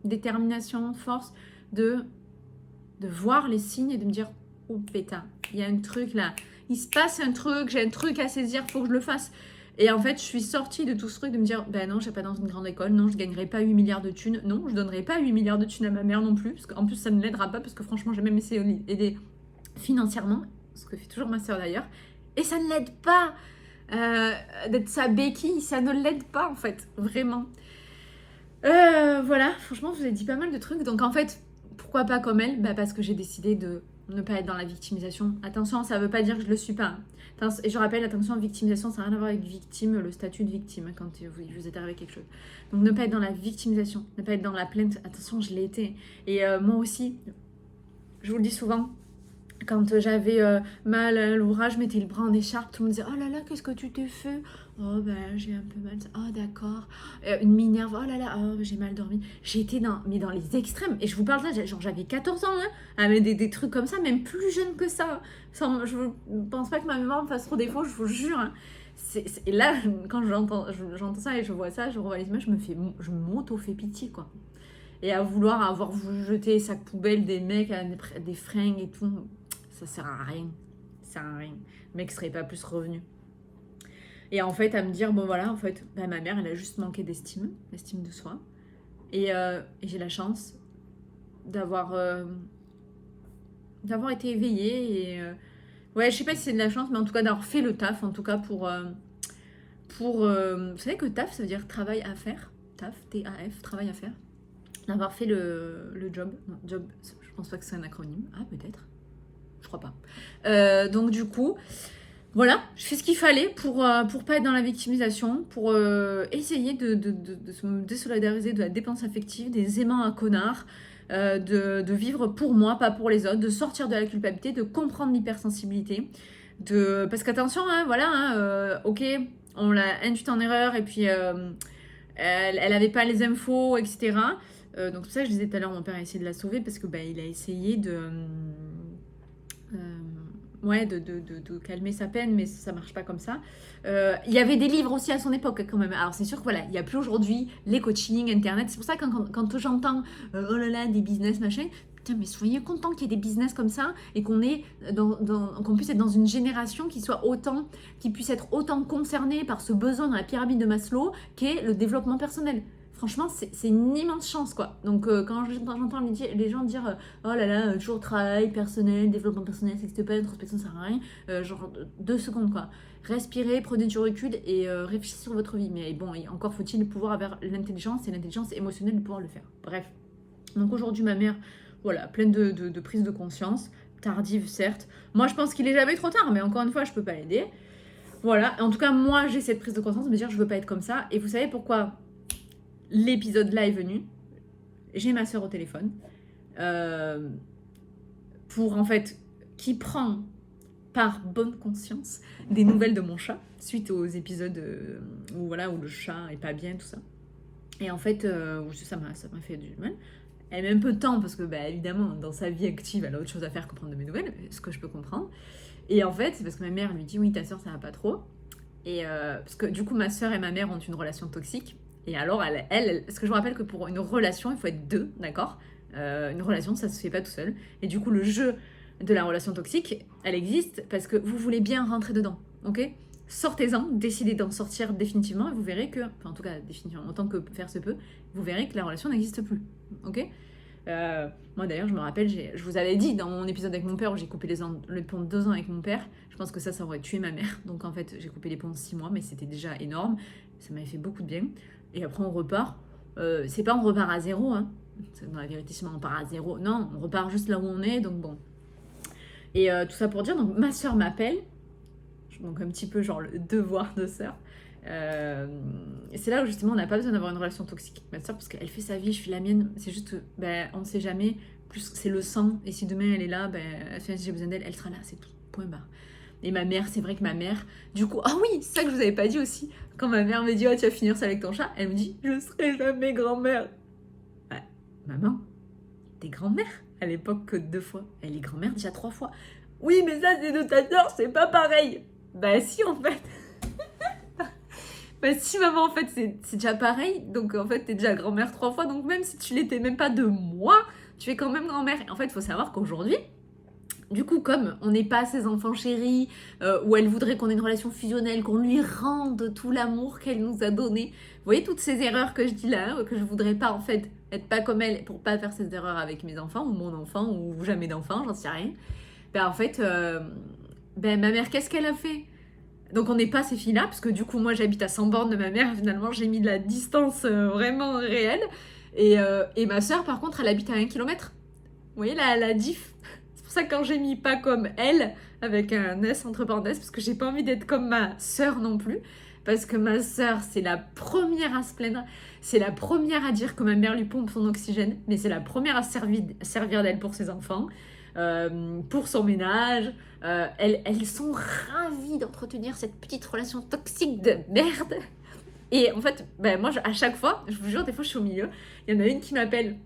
détermination, force, de voir les signes et de me dire, oh pétard, il y a un truc là, il se passe un truc, j'ai un truc à saisir, faut que je le fasse. Et en fait, je suis sortie de tout ce truc de me dire, ben non, je vais pas dans une grande école, non, je gagnerai pas 8 milliards de thunes, non, je donnerai pas 8 milliards de thunes à ma mère non plus, parce qu'en plus, ça ne l'aidera pas, parce que franchement, j'ai même essayé d'aider financièrement, ce que fait toujours ma soeur d'ailleurs, et ça ne l'aide pas. D'être sa béquille, ça ne l'aide pas en fait, vraiment. Voilà, franchement, je vous ai dit pas mal de trucs. Donc en fait, pourquoi pas comme elle? Parce que j'ai décidé de ne pas être dans la victimisation. Attention, ça veut pas dire que je le suis pas. Et je rappelle, attention, victimisation, ça n'a rien à voir avec victime, le statut de victime, hein, quand vous êtes arrivé quelque chose. Donc ne pas être dans la victimisation, ne pas être dans la plainte. Attention, je l'ai été. Et moi aussi, je vous le dis souvent, quand j'avais mal à l'ouvrage, je mettais le bras en écharpe, tout le monde disait « Oh là là, qu'est-ce que tu t'es fait ?»« Oh ben, j'ai un peu mal. »« Oh d'accord. » Une minerve. « Oh là là, oh, j'ai mal dormi. » J'ai été dans les extrêmes. Et je vous parle là, genre j'avais 14 ans, hein, avec des trucs comme ça, même plus jeune que ça. Je ne pense pas que ma mémoire me fasse trop défaut, je vous jure. Hein. Et là, quand j'entends ça et je vois ça, je revois les images, je m'auto-fais pitié, quoi. Et à vouloir avoir jeté sac poubelle des mecs, des fringues et tout... Ça sert à rien. Ça sert à rien. Le mec serait pas plus revenu. Et en fait, à me dire, bon voilà, en fait, ma mère, elle a juste manqué d'estime de soi. Et j'ai la chance d'avoir été éveillée. Et, ouais, je sais pas si c'est de la chance, mais en tout cas, d'avoir fait le taf, en tout cas, pour vous savez que taf, ça veut dire travail à faire. Taf, T-A-F, travail à faire. D'avoir fait le job. Non, job, je pense pas que c'est un acronyme. Ah, peut-être. Je crois pas. Donc du coup, voilà, je fais ce qu'il fallait pour pas être dans la victimisation, pour essayer de se désolidariser de la dépense affective, des aimants à connards, de vivre pour moi, pas pour les autres, de sortir de la culpabilité, de comprendre l'hypersensibilité. Parce qu'attention, hein, voilà, hein, ok, on l'a induite en erreur et puis elle avait pas les infos, etc. Donc c'est ça que je disais tout à l'heure, mon père a essayé de la sauver parce que il a essayé de calmer sa peine, mais ça marche pas comme ça. Il y avait des livres aussi à son époque quand même. Alors c'est sûr que voilà, il n'y a plus aujourd'hui les coachings, internet. C'est pour ça que quand j'entends oh là là, des business machin, putain, mais soyez contents qu'il y ait des business comme ça et qu'on puisse être dans une génération qui puisse être autant concernée par ce besoin dans la pyramide de Maslow qu'est le développement personnel. Franchement, c'est une immense chance, quoi. Donc, quand j'entends les gens dire « Oh là là, toujours travail personnel, développement personnel, ça n'existe pas, introspection, ça sert à rien. » Genre 2 secondes, quoi. Respirez, prenez du recul et réfléchissez sur votre vie. Mais bon, encore faut-il pouvoir avoir l'intelligence et l'intelligence émotionnelle de pouvoir le faire. Bref. Donc aujourd'hui, ma mère, voilà, pleine de prise de conscience. Tardive, certes. Moi, je pense qu'il est jamais trop tard, mais encore une fois, je peux pas l'aider. Voilà. En tout cas, moi, j'ai cette prise de conscience de me dire « Je veux pas être comme ça. » Et vous savez pourquoi l'épisode là est venu. J'ai ma soeur au téléphone pour en fait qui prend par bonne conscience des nouvelles de mon chat suite aux épisodes où le chat est pas bien, tout ça. Et en fait ça m'a fait du mal. Elle met un peu de temps parce que évidemment dans sa vie active elle a autre chose à faire que prendre de mes nouvelles, ce que je peux comprendre. Et en fait c'est parce que ma mère lui dit oui, ta soeur ça va pas trop. Et parce que du coup ma soeur et ma mère ont une relation toxique. Et alors, elle, parce que je me rappelle que pour une relation, il faut être 2, d'accord ? Une relation, ça se fait pas tout seul. Et du coup, le jeu de la relation toxique, elle existe parce que vous voulez bien rentrer dedans, ok ? Sortez-en, décidez d'en sortir définitivement et vous verrez que, enfin en tout cas définitivement, autant que faire se peut, vous verrez que la relation n'existe plus, ok ? Moi d'ailleurs, je me rappelle, je vous avais dit dans mon épisode avec mon père où j'ai coupé les ponts de 2 ans avec mon père, je pense que ça aurait tué ma mère. Donc en fait, j'ai coupé les ponts de 6 mois, mais c'était déjà énorme. Ça m'avait fait beaucoup de bien. Et après, on repart. C'est pas on repart à zéro, hein. Dans la vérité, on part à zéro. Non, on repart juste là où on est, donc bon. Et tout ça pour dire, donc ma soeur m'appelle. Donc un petit peu genre le devoir de sœur. Et c'est là où justement on n'a pas besoin d'avoir une relation toxique avec ma soeur parce qu'elle fait sa vie, je fais la mienne. C'est juste on ne sait jamais. Plus c'est le sang. Et si demain elle est là, si j'ai besoin d'elle, elle sera là. C'est tout. Point barre. Et ma mère, c'est vrai que ma mère, du coup, ah oui, c'est ça que je vous avais pas dit aussi. Quand ma mère me dit, oh, tu vas finir ça avec ton chat, elle me dit, je serai jamais grand-mère. Maman, t'es grand-mère à l'époque que 2 fois. Elle est grand-mère déjà 3 fois. Oui, mais ça, c'est de ta soeur, c'est pas pareil. Si, en fait. Si, maman, en fait, c'est déjà pareil. Donc, en fait, t'es déjà grand-mère 3 fois. Donc, même si tu l'étais même pas de moi, tu es quand même grand-mère. En fait, il faut savoir qu'aujourd'hui, du coup, comme on n'est pas ses enfants chéris, où elle voudrait qu'on ait une relation fusionnelle, qu'on lui rende tout l'amour qu'elle nous a donné. Vous voyez toutes ces erreurs que je dis là, que je voudrais pas en fait être pas comme elle pour pas faire ces erreurs avec mes enfants, ou mon enfant, ou jamais d'enfant, j'en sais rien. En fait, ma mère, qu'est-ce qu'elle a fait ? Donc on n'est pas ces filles-là, parce que du coup, moi j'habite à 100 bornes de ma mère, finalement j'ai mis de la distance vraiment réelle. Et ma soeur, par contre, elle habite à 1 kilomètre. Vous voyez la diff ? pour ça que quand j'ai mis pas comme elle, avec un S entre parenthèses, parce que j'ai pas envie d'être comme ma sœur non plus, parce que ma sœur, c'est la première à se plaindre, c'est la première à dire que ma mère lui pompe son oxygène, mais c'est la première à servir d'elle pour ses enfants, pour son ménage. Elles sont ravies d'entretenir cette petite relation toxique de merde. Et en fait, ben moi, à chaque fois, je vous jure, des fois, je suis au milieu. Il y en a une qui m'appelle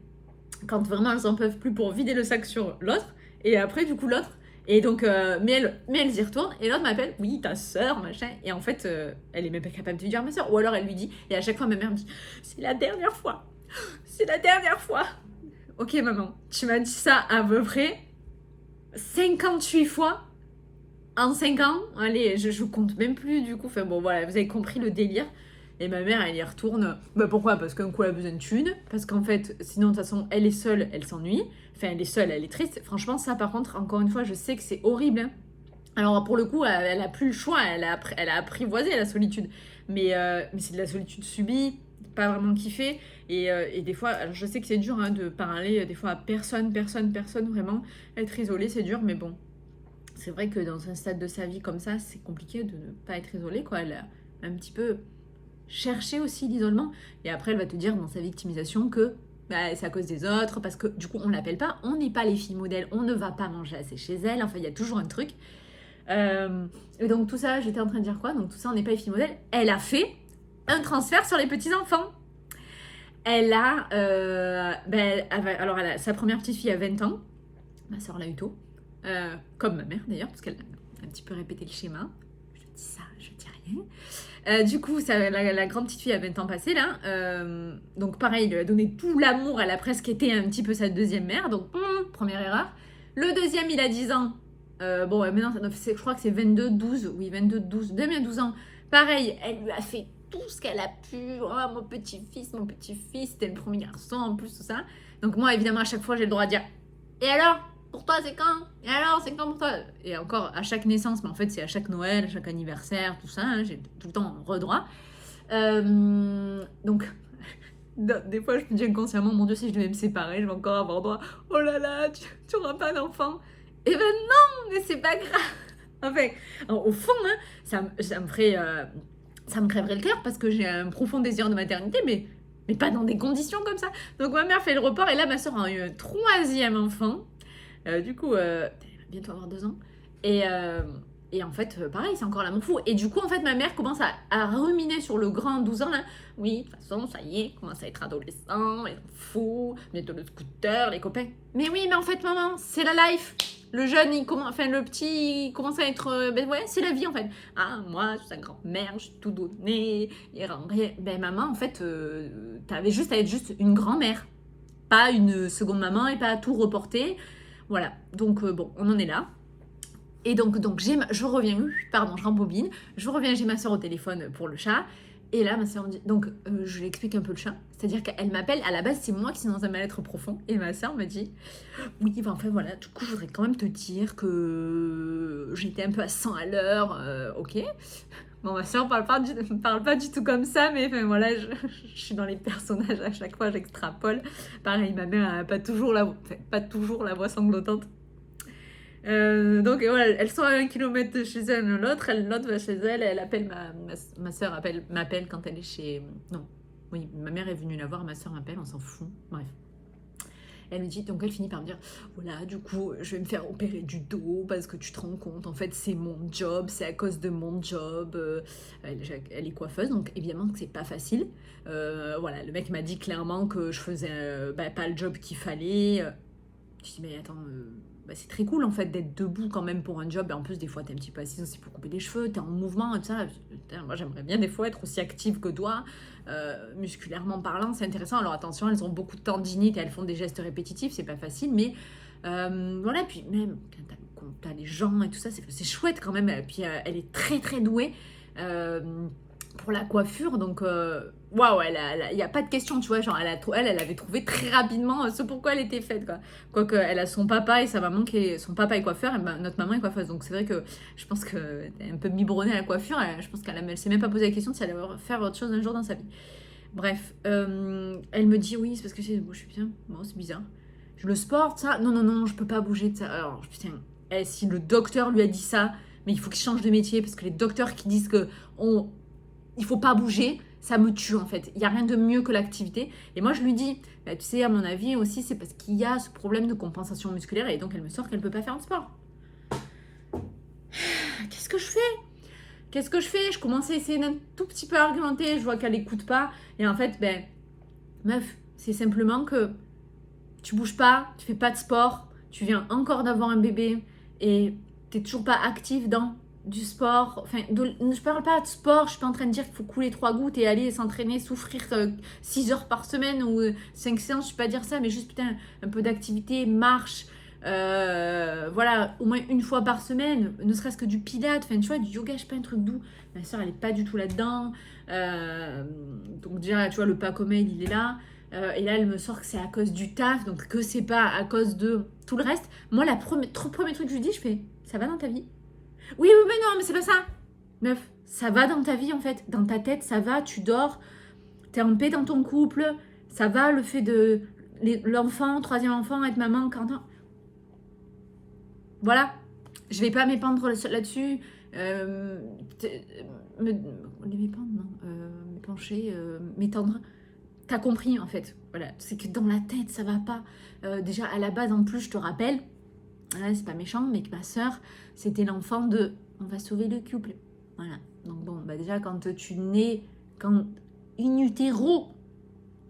quand vraiment elles en peuvent plus pour vider le sac sur l'autre. Et après, du coup, l'autre. Et donc, mais elles y retournent. Et l'autre m'appelle, oui, ta sœur, machin. Et en fait, elle est même pas capable de lui dire ma sœur. Ou alors, elle lui dit. Et à chaque fois, ma mère me dit, c'est la dernière fois. C'est la dernière fois. Ok, maman, tu m'as dit ça à peu près 58 fois en 5 ans. Allez, je compte même plus du coup. Enfin bon, voilà, vous avez compris le délire. Et ma mère, elle y retourne. Bah pourquoi? Parce qu'un coup, elle a besoin de thunes. Parce qu'en fait, sinon, de toute façon, elle est seule, elle s'ennuie. Enfin, elle est seule, elle est triste. Franchement, ça, par contre, encore une fois, je sais que c'est horrible. Hein. Alors, pour le coup, elle a plus le choix. Elle a apprivoisé la solitude. Mais c'est de la solitude subie, pas vraiment kiffée. Et des fois, alors je sais que c'est dur hein, de parler des fois à personne, vraiment. Être isolé, c'est dur, mais bon. C'est vrai que dans un stade de sa vie comme ça, c'est compliqué de ne pas être isolé, quoi. Elle a un petit peu cherché aussi l'isolement. Et après, elle va te dire dans sa victimisation que bah, c'est à cause des autres, parce que du coup, on l'appelle pas, on n'est pas les filles modèles, on ne va pas manger assez chez elle. Enfin, il y a toujours un truc. Et donc, tout ça, j'étais en train de dire quoi? Donc, tout ça, on n'est pas les filles modèles. Elle a fait un transfert sur les petits-enfants. Elle a, sa première petite fille a 20 ans. Ma soeur l'a eu tôt. Comme ma mère d'ailleurs, parce qu'elle a un petit peu répété le schéma. Je dis ça, je dis rien. Du coup, la grande petite fille a 20 ans passé là. Donc pareil, il lui a donné tout l'amour. Elle a presque été un petit peu sa deuxième mère. Donc, première erreur. Le deuxième, il a 10 ans. Maintenant, je crois que c'est 22, 12. Oui, 22, 12. Demi à 12 ans. Pareil, elle lui a fait tout ce qu'elle a pu. Oh, mon petit-fils, c'était le premier garçon en plus, tout ça. Donc moi, évidemment, à chaque fois, j'ai le droit de dire « Et alors ? Pour toi, c'est quand? Et alors, c'est quand pour toi ?» Et encore, à chaque naissance, mais en fait, c'est à chaque Noël, à chaque anniversaire, tout ça, hein, j'ai tout le temps redroit. Donc, des fois, je me dis inconsciemment, mon Dieu, si je devais me séparer, je vais encore avoir droit. Oh là là, tu auras pas d'enfant. Eh ben non, mais c'est pas grave. Enfin, au fond, hein, ça me ferait... ça me crèverait le cœur parce que j'ai un profond désir de maternité, mais pas dans des conditions comme ça. Donc ma mère fait le report et là, ma soeur a eu un troisième enfant. Du coup, elle va bientôt avoir 2 ans. Et en fait, pareil, c'est encore l'amour fou. Et du coup, en fait, ma mère commence à ruminer sur le grand 12 ans, là. Oui, de toute façon, ça y est, commence à être adolescent, être fou, bientôt le scooter, les copains. Mais oui, mais en fait, maman, c'est la life. Le jeune, le petit, il commence à être... c'est la vie, en fait. Ah, moi, je suis sa grand-mère, j'ai tout donné, il rend rien. Ben, maman, en fait, t'avais juste à être juste une grand-mère. Pas une seconde maman et pas à tout reporter. Voilà, donc bon, on en est là. Et donc je reviens, pardon, je rembobine. Je reviens, j'ai ma soeur au téléphone pour le chat. Et là, ma soeur me dit, donc je lui explique un peu le chat. C'est-à-dire qu'elle m'appelle, à la base, c'est moi qui suis dans un mal-être profond. Et ma soeur me dit, oui, enfin voilà, du coup, je voudrais quand même te dire que j'étais un peu à 100 à l'heure, ok. Bon, ma soeur parle pas du tout comme ça, mais enfin, voilà, je suis dans les personnages à chaque fois, j'extrapole. Pareil, ma mère n'a pas toujours la voix sanglotante. Donc voilà, elles sont à 1 kilomètre de chez elle, l'autre va chez elle, elle appelle ma soeur m'appelle quand elle est chez... Non, oui, ma mère est venue la voir, ma soeur m'appelle, on s'en fout, bref. Elle me dit, donc elle finit par me dire, voilà, du coup, je vais me faire opérer du dos parce que tu te rends compte, en fait, c'est mon job, c'est à cause de mon job. Elle est coiffeuse, donc évidemment que c'est pas facile. Voilà, le mec m'a dit clairement que je faisais pas le job qu'il fallait. Je dis, mais attends, c'est très cool en fait d'être debout quand même pour un job. Et en plus, des fois, t'es un petit peu assise aussi pour couper les cheveux, t'es en mouvement et tout ça. Moi, j'aimerais bien des fois être aussi active que toi, musculairement parlant, c'est intéressant. Alors attention, elles ont beaucoup de tendinite et elles font des gestes répétitifs, c'est pas facile, mais voilà. Puis même, quand t'as les gens et tout ça, c'est chouette quand même. Et puis elle est très très douée. Pour la coiffure, donc waouh, il n'y a pas de question, tu vois, genre elle avait trouvé très rapidement ce pourquoi elle était faite, quoi. Quoique elle a son papa et sa maman son papa est coiffeur, et notre maman est coiffeuse, donc c'est vrai que je pense qu'elle est un peu biberonnée à la coiffure, je pense qu'elle s'est même pas posé la question de si elle allait faire autre chose un jour dans sa vie. Bref, elle me dit oui, c'est parce que je suis bien, bon, c'est bizarre. le sport, ça, non, je peux pas bouger de ça. Alors, putain, si le docteur lui a dit ça, mais il faut qu'il change de métier parce que les docteurs qui disent que il faut pas bouger, ça me tue en fait. Il y a rien de mieux que l'activité. Et moi, je lui dis, bah, tu sais, à mon avis aussi, c'est parce qu'il y a ce problème de compensation musculaire et donc elle me sort qu'elle peut pas faire de sport. Qu'est-ce que je fais? Je commence à essayer d'un tout petit peu argumenter, je vois qu'elle écoute pas. Et en fait, ben, meuf, c'est simplement que tu bouges pas, tu fais pas de sport, tu viens encore d'avoir un bébé et t'es toujours pas active dans du sport. Enfin, je parle pas de sport, je suis pas en train de dire qu'il faut couler 3 gouttes et aller s'entraîner, souffrir 6 heures par semaine ou 5 séances, je suis pas dire ça, mais juste putain, un peu d'activité, marche, voilà, au moins une fois par semaine, ne serait-ce que du pilates, enfin tu vois, du yoga, je sais pas, un truc doux. Ma soeur, elle est pas du tout là-dedans. Donc déjà, tu vois, le pas comme elle, il est là. Et là, elle me sort que c'est à cause du taf, donc que c'est pas à cause de tout le reste. Moi, premier truc que je lui dis, je fais, ça va dans ta vie? Oui, mais non, mais c'est pas ça. Meuf, ça va dans ta vie en fait. Dans ta tête, ça va, tu dors, t'es en paix dans ton couple, ça va le fait de l'enfant, troisième enfant, être maman, 40 ans. Voilà, je vais pas m'épandre là-dessus. M'épandre, non. M'épancher, m'étendre. T'as compris en fait. Voilà, c'est que dans la tête, ça va pas. Déjà, à la base, en plus, je te rappelle, c'est pas méchant, mais que ma soeur, c'était l'enfant de on va sauver le couple. Voilà. Donc bon, bah déjà, quand tu nais, quand in utero,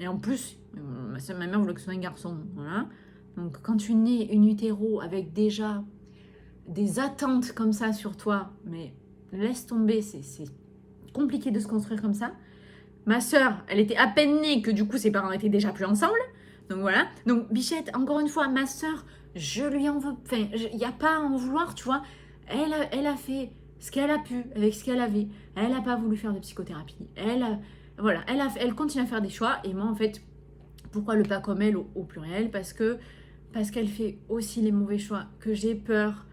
et en plus, ma mère voulait que ce soit un garçon. Voilà. Donc quand tu nais in utero avec déjà des attentes comme ça sur toi, mais laisse tomber, c'est compliqué de se construire comme ça. Ma sœur, elle était à peine née que du coup ses parents étaient déjà plus ensemble. Donc voilà. Donc Bichette, encore une fois, ma sœur, je lui en veux. Enfin, il n'y a pas à en vouloir, tu vois. Elle a fait ce qu'elle a pu avec ce qu'elle avait. Elle n'a pas voulu faire de psychothérapie. Elle continue à faire des choix. Et moi, en fait, pourquoi le pas comme elle au pluriel? Parce qu'elle fait aussi les mauvais choix. Que j'ai peur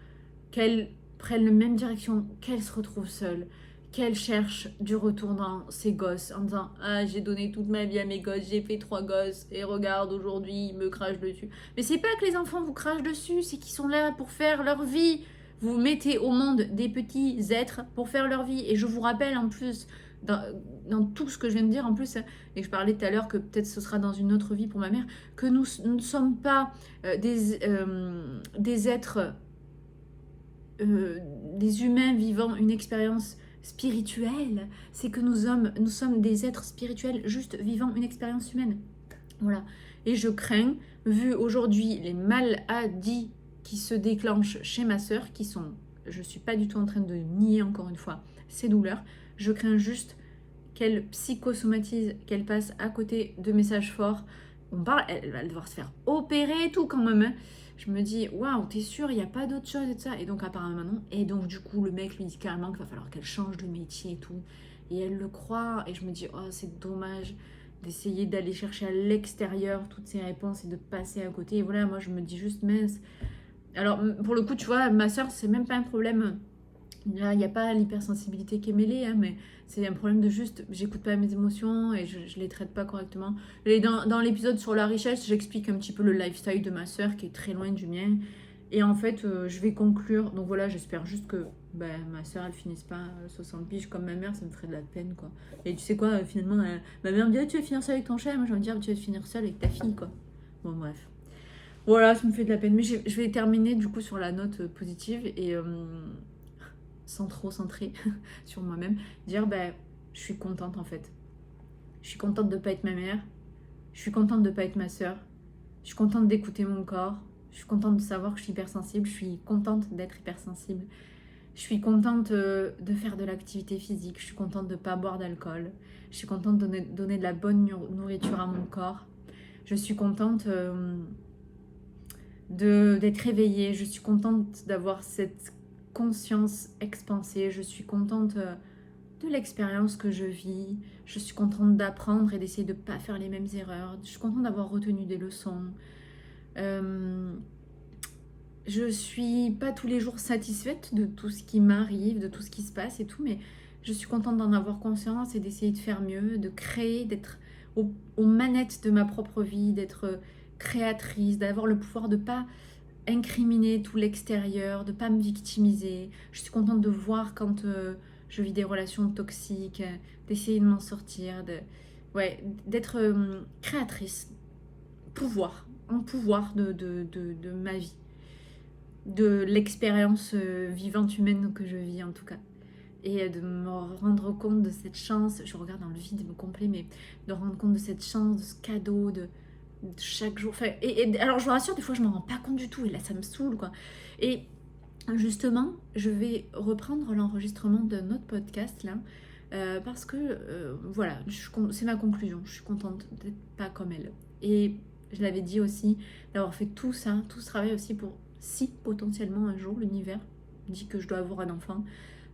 qu'elle prenne la même direction, qu'elle se retrouve seule, qu'elle cherche du retour dans ses gosses en disant « Ah, j'ai donné toute ma vie à mes gosses, j'ai fait 3 gosses et regarde, aujourd'hui, ils me crachent dessus. » Mais c'est pas que les enfants vous crachent dessus, c'est qu'ils sont là pour faire leur vie. Vous mettez au monde des petits êtres pour faire leur vie. Et je vous rappelle en plus, dans tout ce que je viens de dire en plus, et que je parlais tout à l'heure que peut-être ce sera dans une autre vie pour ma mère, que nous ne sommes pas des êtres... des humains vivant une expérience spirituelle, c'est que nous sommes des êtres spirituels juste vivant une expérience humaine. Voilà. Et je crains, vu aujourd'hui les maladies qui se déclenchent chez ma sœur, qui sont, je suis pas du tout en train de nier encore une fois ces douleurs, je crains juste qu'elle psychosomatise, qu'elle passe à côté de messages forts. On parle, elle va devoir se faire opérer et tout quand même, hein. Je me dis, waouh, t'es sûr, il n'y a pas d'autre chose et tout ça. Et donc, apparemment, non. Et donc, du coup, le mec lui dit carrément qu'il va falloir qu'elle change de métier et tout. Et elle le croit. Et je me dis, oh, c'est dommage d'essayer d'aller chercher à l'extérieur toutes ces réponses et de passer à côté. Et voilà, moi, je me dis juste, mince. Alors, pour le coup, tu vois, ma soeur, c'est même pas un problème. Là, il n'y a pas l'hypersensibilité qui est mêlée, hein, mais c'est un problème de juste, j'écoute pas mes émotions et je les traite pas correctement. Et dans l'épisode sur la richesse, j'explique un petit peu le lifestyle de ma sœur qui est très loin du mien. Et en fait, je vais conclure. Donc voilà, j'espère juste que ma sœur, elle finisse pas 60 piges comme ma mère, ça me ferait de la peine, quoi. Et tu sais quoi, finalement, ma mère me dit, ah, tu vas finir seule avec ton chat. Moi, je vais me dire, tu vas finir seule avec ta fille, quoi. Bon, bref. Voilà, ça me fait de la peine. Mais je vais terminer du coup sur la note positive et... sans trop centrer sur moi-même, dire je suis contente en fait. Je suis contente de ne pas être ma mère, je suis contente de ne pas être ma sœur, je suis contente d'écouter mon corps, je suis contente de savoir que je suis hypersensible, je suis contente d'être hypersensible, je suis contente de faire de l'activité physique, je suis contente de ne pas boire d'alcool, je suis contente de donner de la bonne nourriture à mon corps, je suis contente d'être réveillée, je suis contente d'avoir cette conscience expansée, je suis contente de l'expérience que je vis, je suis contente d'apprendre et d'essayer de ne pas faire les mêmes erreurs, je suis contente d'avoir retenu des leçons. Je suis pas tous les jours satisfaite de tout ce qui m'arrive, de tout ce qui se passe et tout, mais je suis contente d'en avoir conscience et d'essayer de faire mieux, de créer, d'être aux manettes de ma propre vie, d'être créatrice, d'avoir le pouvoir de pas incriminer tout l'extérieur, de pas me victimiser. Je suis contente de voir quand je vis des relations toxiques, d'essayer de m'en sortir, d'être créatrice, en pouvoir de ma vie, de l'expérience vivante humaine que je vis en tout cas. Et de me rendre compte de cette chance, je regarde dans le vide complet, mais de rendre compte de cette chance, de ce cadeau, de chaque jour. Enfin, alors je vous rassure, des fois je m'en rends pas compte du tout, et là ça me saoule quoi. Et justement, je vais reprendre l'enregistrement d'un autre podcast là, parce que voilà, c'est ma conclusion. Je suis contente d'être pas comme elle. Et je l'avais dit aussi, d'avoir fait tout ça, tout ce travail aussi pour si potentiellement un jour l'univers dit que je dois avoir un enfant,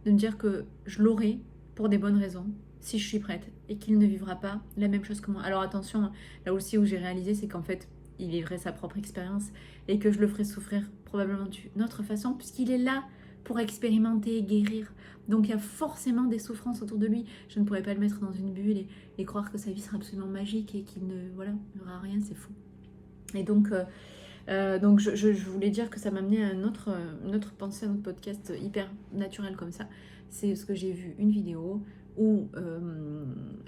de me dire que je l'aurai pour des bonnes raisons, si je suis prête, et qu'il ne vivra pas la même chose que moi. Alors attention, là aussi où j'ai réalisé, c'est qu'en fait, il vivrait sa propre expérience et que je le ferai souffrir probablement d'une autre façon, puisqu'il est là pour expérimenter et guérir. Donc il y a forcément des souffrances autour de lui. Je ne pourrais pas le mettre dans une bulle et croire que sa vie sera absolument magique et qu'il ne, voilà, il n'y aura rien, c'est fou. Et donc je voulais dire que ça m'a amené à une autre pensée, à un autre podcast hyper naturel comme ça. C'est ce que j'ai vu une vidéo où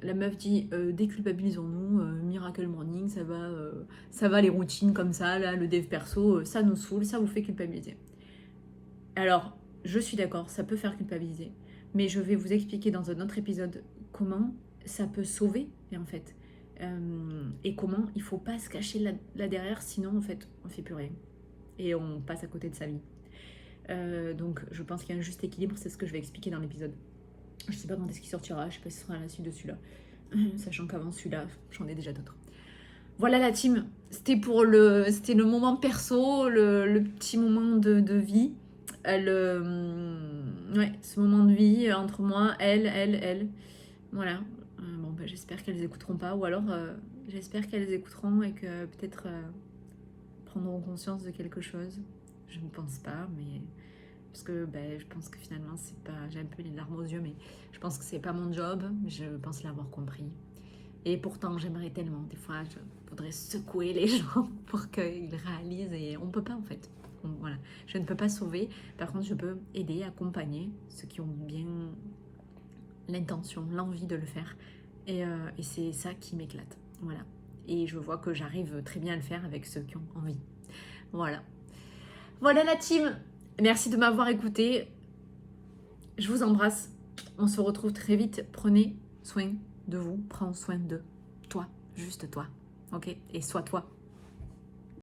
la meuf dit déculpabilisons-nous, Miracle Morning, ça va les routines comme ça, là, le dev perso, ça nous saoule, ça vous fait culpabiliser. Alors, je suis d'accord, ça peut faire culpabiliser, mais je vais vous expliquer dans un autre épisode comment ça peut sauver, et en fait. Et comment il faut pas se cacher là derrière, sinon en fait on fait plus rien et on passe à côté de sa vie. Donc je pense qu'il y a un juste équilibre, c'est ce que je vais expliquer dans l'épisode. Je sais pas quand est-ce qu'il sortira, je sais pas si ce sera à la suite de celui-là, sachant qu'avant celui-là j'en ai déjà d'autres. Voilà la team, c'était le moment perso, le petit moment de vie, ce moment de vie entre moi, elle, voilà. Bon, bah, j'espère qu'elles écouteront pas, ou alors j'espère qu'elles écouteront et que peut-être prendront conscience de quelque chose. Je ne pense pas, mais parce que je pense que finalement c'est pas, j'ai un peu les larmes aux yeux, mais je pense que c'est pas mon job. Je pense l'avoir compris. Et pourtant j'aimerais tellement, des fois je voudrais secouer les gens pour qu'ils réalisent, et on peut pas en fait. Voilà, je ne peux pas sauver. Par contre, je peux aider, accompagner ceux qui ont bien l'intention, l'envie de le faire. Et c'est ça qui m'éclate. Voilà. Et je vois que j'arrive très bien à le faire avec ceux qui ont envie. Voilà. Voilà la team. Merci de m'avoir écouté. Je vous embrasse. On se retrouve très vite. Prenez soin de vous. Prends soin de toi. Juste toi. Ok? Et sois toi.